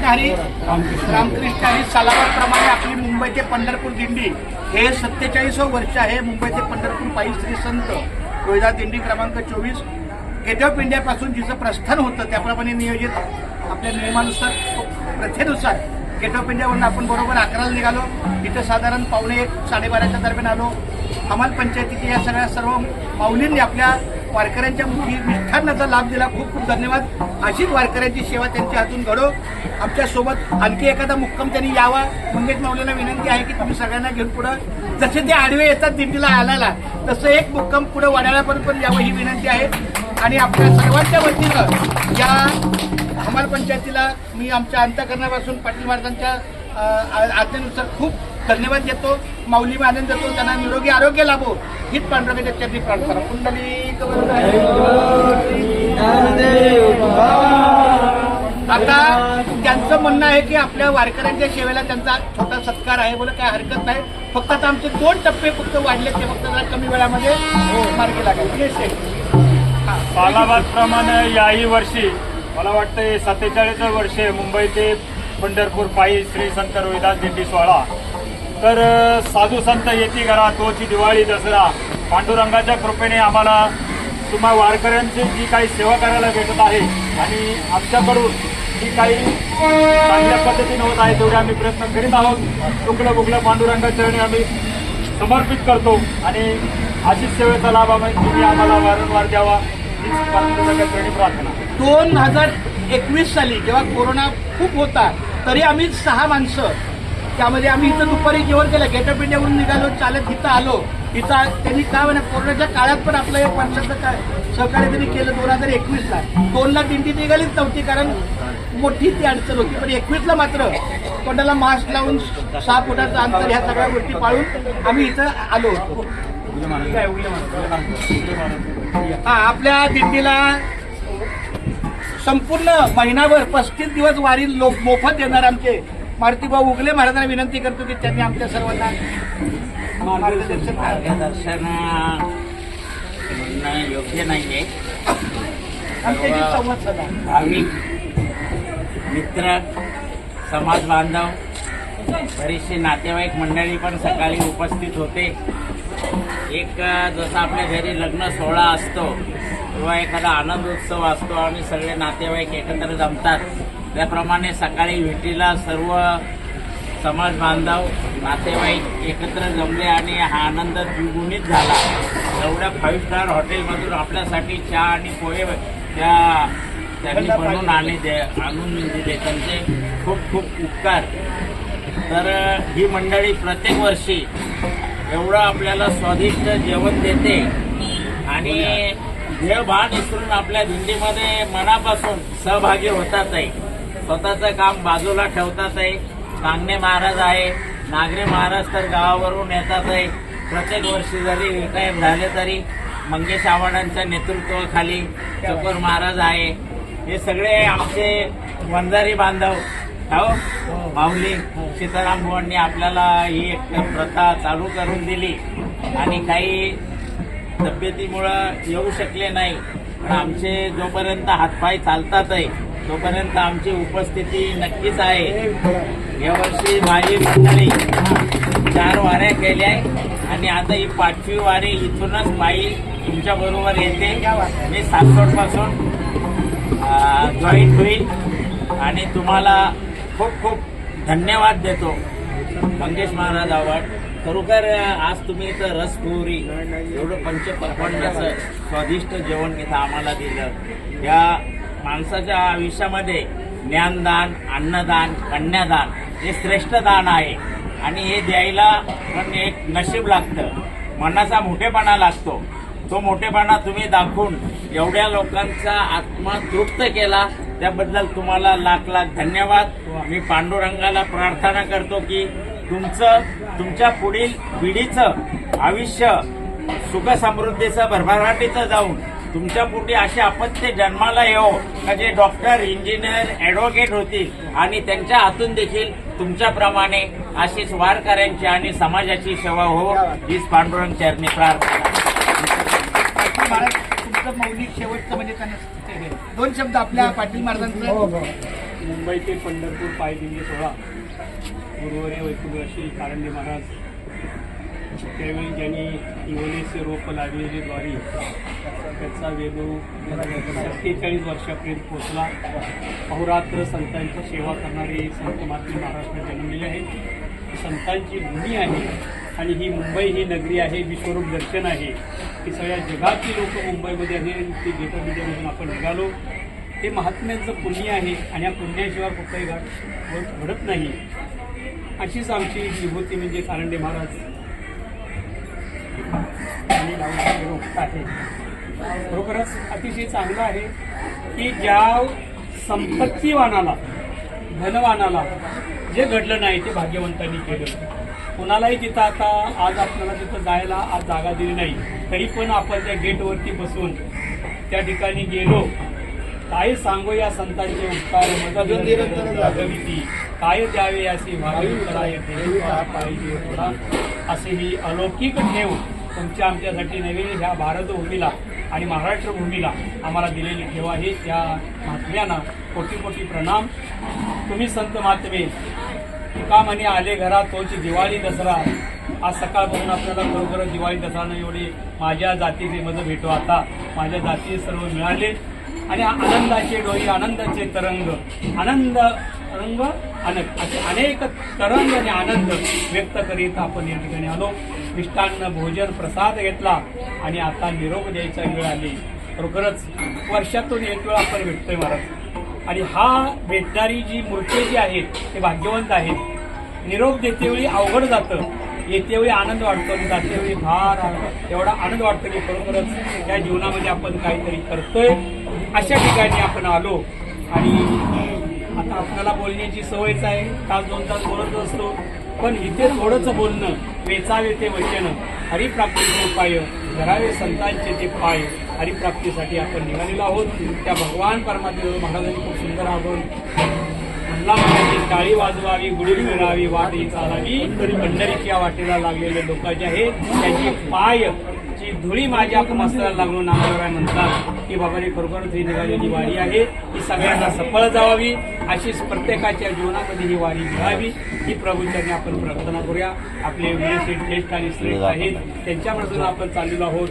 रामकृष्ण हरी रामकृष्ण हरी सालाबादप्रमाणे आपली मुंबई ते पंढरपूर दिंडी हे 47वं वर्ष आहे. मुंबई ते पंढरपूर पायी श्री संत रोहिदास दिंडी क्रमांक 24 गेट ऑफ इंडियापासून जिचं प्रस्थान होतं त्याप्रमाणे नियोजित आपल्या नियमानुसार प्रथेनुसार गेट ऑफ इंडियावरून आपण बरोबर 11ला निघालो. इथं साधारण 1:15-12:30च्या दरम्यान आलो. हमाल पंचायतीच्या या सर्व माऊलींनी आपल्या वारकऱ्यांच्या मिष्ठांनाचा लाभ दिला. खूप खूप धन्यवाद. अशीच वारकऱ्यांची सेवा त्यांच्या हातून घडो. आमच्यासोबत आणखी एखादा मुक्काम त्यांनी यावा. मंगेश माऊलींना विनंती आहे की तुम्ही सगळ्यांना घेऊन पुढं जसे ते आडवे येतात दिंडीला आणायला तसं एक मुक्काम पुढं वाड्याळापर्यंत पण यावं ही विनंती आहे. आणि आपल्या सर्वांच्या वतीनं या हमाल पंचायतीला मी आमच्या अंतःकरणापासून पाटील महाराजांच्या आज्ञेनुसार खूप धन्यवाद देतो. माऊली आनंद देतो. त्यांना निरोगी आरोग्य लाभो हीच पांडुरंगाच्या चरणी प्रार्थना. कुंडलिक आता त्यांचं म्हणणं आहे की आपल्या वारकऱ्यांच्या सेवेला त्यांचा छोटा सत्कार आहे. बोला काय हरकत नाही. फक्त आता आमचे 2 टप्पे फक्त वाढले ते फक्त जरा कमी वेळामध्ये मार्गी लागेल. सालाबाद प्रमाणे याही वर्षी मला वाटतं 47वं वर्ष मुंबई ते पंढरपूर पायी श्री संत रोहिदास दिंडी सोहळा. तर साधू संत येती घरा तोची दिवाळी दसरा पांडुरंगाच्या कृपेने आम्हाला तुम्हा वारकऱ्यांची जी काही सेवा करायला भेटत आहे आणि आमच्याकडून जी काही चांगल्या पद्धतीने होत आहे तेवढे आम्ही प्रयत्न करीत आहोत. चुकलं बुकलं पांडुरंगाच्या चरणी आम्ही समर्पित करतो आणि अशीच सेवेचा लाभ तुम्ही आम्हाला वारंवार द्यावा हीच पांडुरंगाच्या चरणी प्रार्थना. 2021 साली जेव्हा कोरोना खूप होता तरी आम्ही 6 माणसं त्यामध्ये आम्ही इथं दुपारी जेवण केलं. गेट ऑफ इंडियावरून निघालो चालत इथं आलो. इथं त्यांनी काय म्हणा कोरोनाच्या काळात पण आपलं एक वर्षाचं काय सहकार्य त्यांनी केलं. 2021ला 2ला दिंडी निघालीच नव्हती कारण मोठी ती अडचण होती. पण 21ला मात्र तोंडाला मास्क लावून 6 फुटाचं अंतर ह्या सगळ्या गोष्टी पाळून आम्ही इथं आलो होतो. आपल्या दिंडीला संपूर्ण महिनाभर 35 दिवस वारी मोफत देणार आमचे मारुतीभाऊ उगले महाराजांना विनंती करतो की त्यांनी आमच्या सर्वांना मार्गदर्शन योग्य नाहीये. भाविक मित्र समाज बांधव बरेचसे नातेवाईक मंडळी पण सकाळी उपस्थित होते. एक जसं आपल्या घरी लग्न सोहळा असतो किंवा एखादा आनंद उत्सव असतो आणि सगळे नातेवाईक एकत्र जमतात त्याप्रमाणे सकाळी भेटीला सर्व समाज बांधव नातेवाईक एकत्र जमले आणि हा आनंद द्विगुणित झाला. एवढ्या 5 स्टार हॉटेलमधून आपल्यासाठी चहा आणि पोहे त्यांनी बनवून आणून दिले. त्यांचे खूप खूप उपकार. तर ही मंडळी प्रत्येक वर्षी एवढं आपल्याला स्वादिष्ट जेवण देते आणि देवभान विसरून आपल्या दिंडीमध्ये मनापासून सहभागी होतात आहे. स्वतःचं काम बाजूला ठेवतात आहे. कांगणे महाराज आहे, नागरे महाराज तर गावावरून येतात आहे. प्रत्येक वर्षी जरी रिटायर झाले तरी मंगेश आव्हाडांच्या नेतृत्वाखाली चकोर महाराज आहे. हे सगळे आमचे वंजारी बांधव हो. माऊली सीताराम भुवननी आपल्याला ही एक प्रथा चालू करून दिली आणि काही तब्येतीमुळं येऊ शकले नाही. पण आमचे जोपर्यंत हातपाय चालतात आहे तोपर्यंत आमची उपस्थिती नक्कीच आहे. यावर्षी माझी मंडळी 4 वाऱ्या केल्या आणि आता ही 5वी वारी इथूनच पायी तुमच्या बरोबर येते. मी सासवडपासून जॉईन होईल आणि तुम्हाला खूप खूप धन्यवाद देतो. मंगेश महाराज आव्हाड खरोखर आज तुम्ही इथं रसपुरी एवढं पंचपक्वान्नाचं स्वादिष्ट जेवण इथं आम्हाला दिलं. या माणसाच्या आयुष्यामध्ये ज्ञानदान अन्नदान कन्यादान हे श्रेष्ठ दान आहे आणि हे द्यायला पण एक नशीब लागतं. मनाचा मोठेपणा लागतो. तो मोठेपणा तुम्ही दाखवून एवढ्या लोकांचा आत्मा तृप्त केला त्याबद्दल तुम्हाला लाख लाख धन्यवाद. मी पांडुरंगाला प्रार्थना करतो की तुमच्या पुढील पिढीचं आयुष्य सुख समृद्धीचं भरभराटीचं जाऊन तुमच्या पोटी अशी अपत्य जन्माला येऊ का जे डॉक्टर इंजिनियर ॲडव्होकेट होतील आणि त्यांच्या हातून देखील तुमच्याप्रमाणे अशीच वारकऱ्यांची आणि समाजाची सेवा हो हीच पांडुरंग चरणी प्रार्थना. तुमचं मौलिक शेवटचं म्हणजे त्यांना 2 शब्द आपल्या पाटील महाराजांचं मुंबई ते पंढरपूर पायदिंडी सोहळा गुरुवारी वैकुंठ श्री कारंडे महाराज त्यावेळी ज्यांनी इंग्लिशचे रोप लागलेली द्वारी त्याचा वेदू 47 वर्षापर्यंत पोचला. अहोरात्र संतांची सेवा करणारे संत महात्मे महाराष्ट्रात जन्मलेले आहेत. संतांची भूमी आहे आणि ही मुंबई ही नगरी आहे, विश्वरूप दर्शन आहे. ही सगळ्या जगातली लोक मुंबईमध्ये आहे. ती गेटमधून आपण निघालो. हे महात्म्यांचं पुण्य आहे आणि या पुण्याशिवाय कुठलाही घाट घडत नाही. अशीच आमची विभूती म्हणजे कारंडे महाराज आणि लावलेले रोप आहे. खरोखरच अतिशय चांगलं आहे की ज्या संपत्तीवानाला धनवानाला जे घडलं नाही ते भाग्यवंतांनी केलं. कुणालाही तिथं आता आज आपल्याला तिथं जायला आज जागा दिली नाही तरी पण आपण त्या गेटवरती बसून त्या ठिकाणी गेलो. काय सांगू या संतांचे उपकार मदत निरंतर काय द्यावे असे भावी कराय पाहिजे थोडा असे ही अलौकिक ठेव तुमच्या आमच्यासाठी नव्हे ह्या भारतभूमीला आणि महाराष्ट्र भूमीला आम्हाला दिलेली ठेव आहे. त्या महात्म्यांना कोटी कोटी प्रणाम. तुम्ही संत महात्मे का म्हणे आले घरात तोची दिवाळी दसरा. आज सकाळपासून आपल्याला बरोबर दिवाळी दसरा एवढी माझ्या जातीचे मज भेटो. आता माझ्या जाती सर्व मिळाले आणि आनंदाचे डोई आनंदाचे तरंग आनंद रंग अनेक असे अनेक तरंग आणि आनंद व्यक्त करीत आपण या ठिकाणी आलो. मिष्टान्न भोजन प्रसाद घेतला आणि आता निरोप द्यायचा वेळ आली. खरोखरच वर्षातून एक वेळ आपण भेटतोय महाराज आणि हा भेटणारी जी मूर्ती जी आहेत ते भाग्यवंत आहेत. निरोप देतेवेळी अवघड जातं, येतेवेळी आनंद वाटतो आणि जातेवेळी फार एवढा आनंद वाटतो की खरोखरच या जीवनामध्ये आपण काहीतरी करतोय. अशा ठिकाणी आपण आलो आणि आता आपल्याला बोलण्याची सवयच आहे. तास 2 तास बोलत असतो पण इथे थोडंसं बोलणं वेचावे ते वचन हरिप्राप्तीचे उपाय धरावे संतांचे ते पाय. हरिप्राप्तीसाठी आपण निघालेलो आहोत. त्या भगवान परमात्मा महाराजांनी खूप सुंदर आहोत म्हणला म्हणाली टाळी वाजवावी गुढी फिरावी वाटी चालावी. पंढरीच्या वाटेला लागलेले लोक जे आहेत त्यांची पायची धुळी माझ्या मस्तकाला लागून नामदेवराय म्हणतात की बाबाने खरोखरच ही निघालेली वारी आहे ही सगळ्यांना सफळ जावावी अशीच प्रत्येकाच्या जीवनामध्ये ही वारी मिळावी ही प्रभूंच्याने आपण प्रार्थना करूया. आपले व्यवस्थित ज्येष्ठ आणि श्रेष्ठ आहेत त्यांच्यामधून आपण चाललेलो आहोत.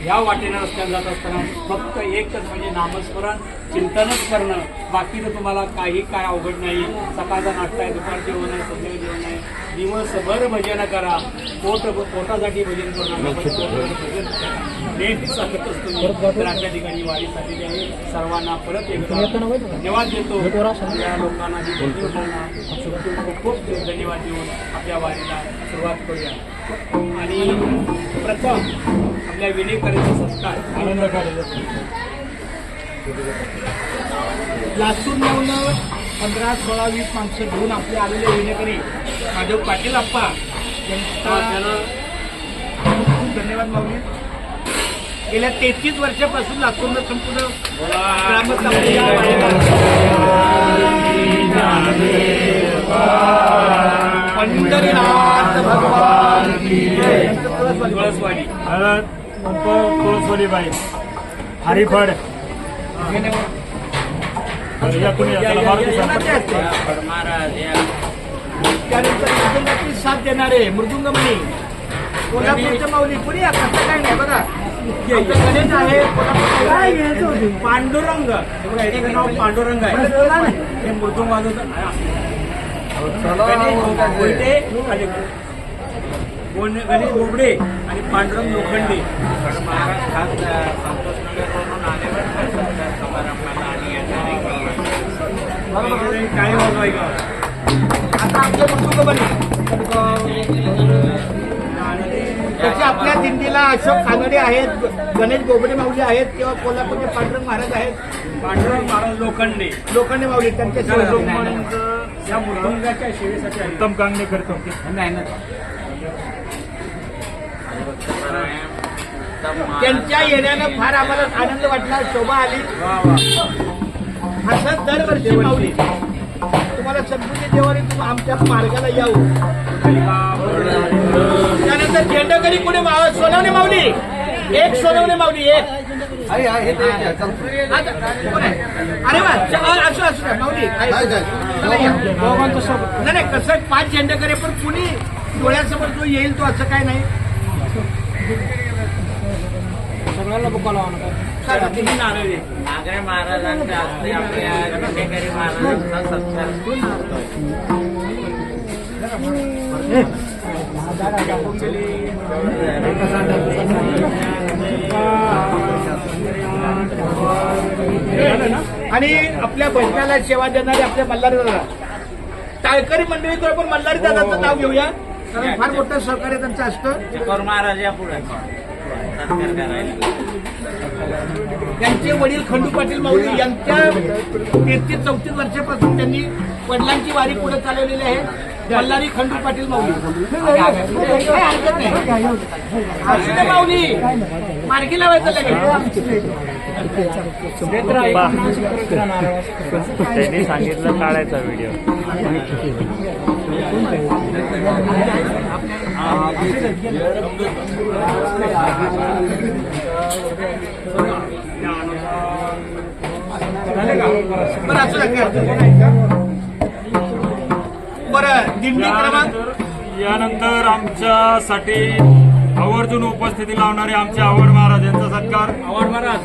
ह्या वाटेनं रस्त्याने जात असताना फक्त एकच म्हणजे नामस्मरण चिंतनच करणं. बाकीचं तुम्हाला काही काय अवघड नाही. सकाळचा नाश्ता आहे, दुपार जेवण आहे, संध्याकाळी जेवण आहे. दिवसभर भजन करा. पोटासाठी भजन करू नेहमी सांगत असतो. तर अशा ठिकाणी वारी झालेली आहे. सर्वांना परत एकदा धन्यवाद देतो. या लोकांना खूप खूप धन्यवाद देऊन आपल्या वारीला सुरुवात करूया. आणि प्रथम आपल्या विनेकरांचा संस्कार आनंद करायचा. लासून लावून 15, 16, 20 माणसं घेऊन आपले आलेले विनेकरी माधव पाटील आप्पा यांना खूप धन्यवाद मागले. गेल्या 33 वर्षापासून लासूरला संपूर्ण पंढरीनाथ भगवान तुळसवाडी तुळसवाडी बाई हरिफड त्यानंतर मृदुंगाची साथ देणारे मृदुंगमणी कोल्हापूरच्या माऊली पुढे कसं काय नाही बघा. गणेश आहे पांडुरंग याचं नाव पांडुरंग आहे. हे मृदुंग वाजवत गणेश बोबडे आणि पांडुरंग लोखंडे. महाराज खास संतोषनगरवरून आल्यावर समारंभाला आणि काय वाजवाय का आता आमचे मृदुंगमणी त्याचे आपल्या दिंडीला अशोक कानडे आहेत, गणेश बोबडे माऊली आहेत किंवा कोल्हापूरचे पांडुरंग महाराज आहेत. पांडुरंग महाराज लोखंडे माऊली त्यांच्या या मृदुंगाच्या सेवेसाठी उत्तम कांगणे करतो. त्यांच्या येण्यानं फार आम्हाला आनंद वाटला, शोभा आली. असं दरवर्षी माऊली तुम्हाला सद्बुद्धी देवाने आमच्या मार्गाला यावं. त्यानंतर झेंडकरी पुढे सोनवणे माऊली एक सोनवणे माऊली एक आता, कोण आहे? अरे वा असं असं द्या, माऊली आहे. चला या. नाही नाही कसं आहे, 5 झेंडेकरी पण कुणी डोळ्यासमोर जो येईल तो असं काय नाही. चला, तुम्ही नारळ आहे. नागरे महाराजांच्या हस्ते आपल्या झेंडेकरी महाराजांचा सत्कार आणि आपल्या भजनाला सेवा देणारे आपल्या मल्हारी दादा टाळकरी मंडळी तो आपण मल्हारी दादाचं नाव घेऊया, कारण फार मोठं सहकार्य त्यांचं असतं. चिकोर महाराज या पुढे सत्कार करायला. त्यांचे वडील खंडू पाटील माऊली यांच्या 33-34 वर्षापासून त्यांनी वडिलांची वारी पुढे चालवलेली आहे. मल्हारी खंडू पाटील माऊली काय हरकत नाही. असू दे माऊली, मार्गी लावायचं लगेच. त्यांनी सांगितलं काढायचा व्हिडिओ. बरं असू दे. बरं दिंडी क्रमांक यानंतर आमच्यासाठी आवर्जून उपस्थिती लावणारे आमचे आवड महाराज यांचा सत्कार भगवान महाराज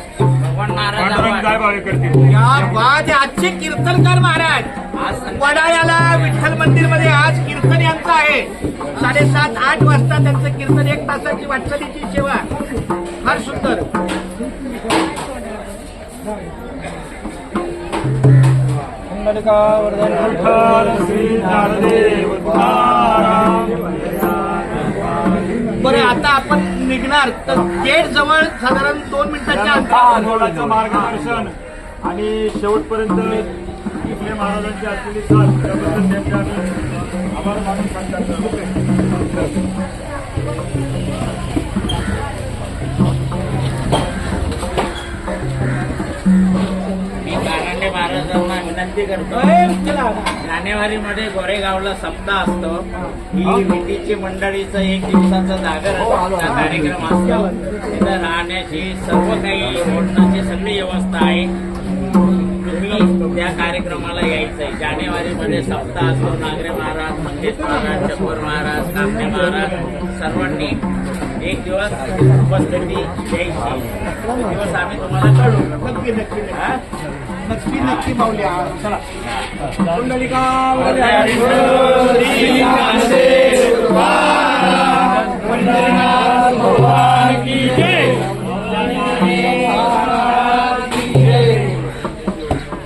पांडुरंग काय भावे करतील. या बाद आजचे कीर्तनकार महाराज वडाळ्याला विठ्ठल मंदिर मध्ये आज कीर्तन यांचं आहे. 7:30-8 वाजता त्यांचं कीर्तन, 1 तासाची वाटचालीची सेवा, फार सुंदर. बरं आता आपण निघणार तर गेट जवळ साधारण 2 मिनिटाच्या अंतरावर मार्गदर्शन आणि शेवटपर्यंत इथले महाराजांची असलेली साथ त्याबद्दल त्यांचे आम्ही आभार मानून सांगतात. मी कारंडे महाराजांना विनंती करतो. जानेवारीमध्ये गोरेगावला सप्ताह असतो. ही विटीची मंडळीचं 1 दिवसाचा जागरचा कार्यक्रम असतो. तिथं राहण्याची सर्व काही बोलण्याची सगळी व्यवस्था आहे. तुम्ही त्या कार्यक्रमाला यायचंय. जानेवारीमध्ये सप्ताह असतो. नागरे महाराज, मंदिर महाराज, चकोर महाराज, कामणे महाराज सर्वांनी 1 दिवस उपस्थिती द्यायची. दिवस आम्ही तुम्हाला कळू. नक्की नक्की नक्की नक्की माऊल्या. चला श्री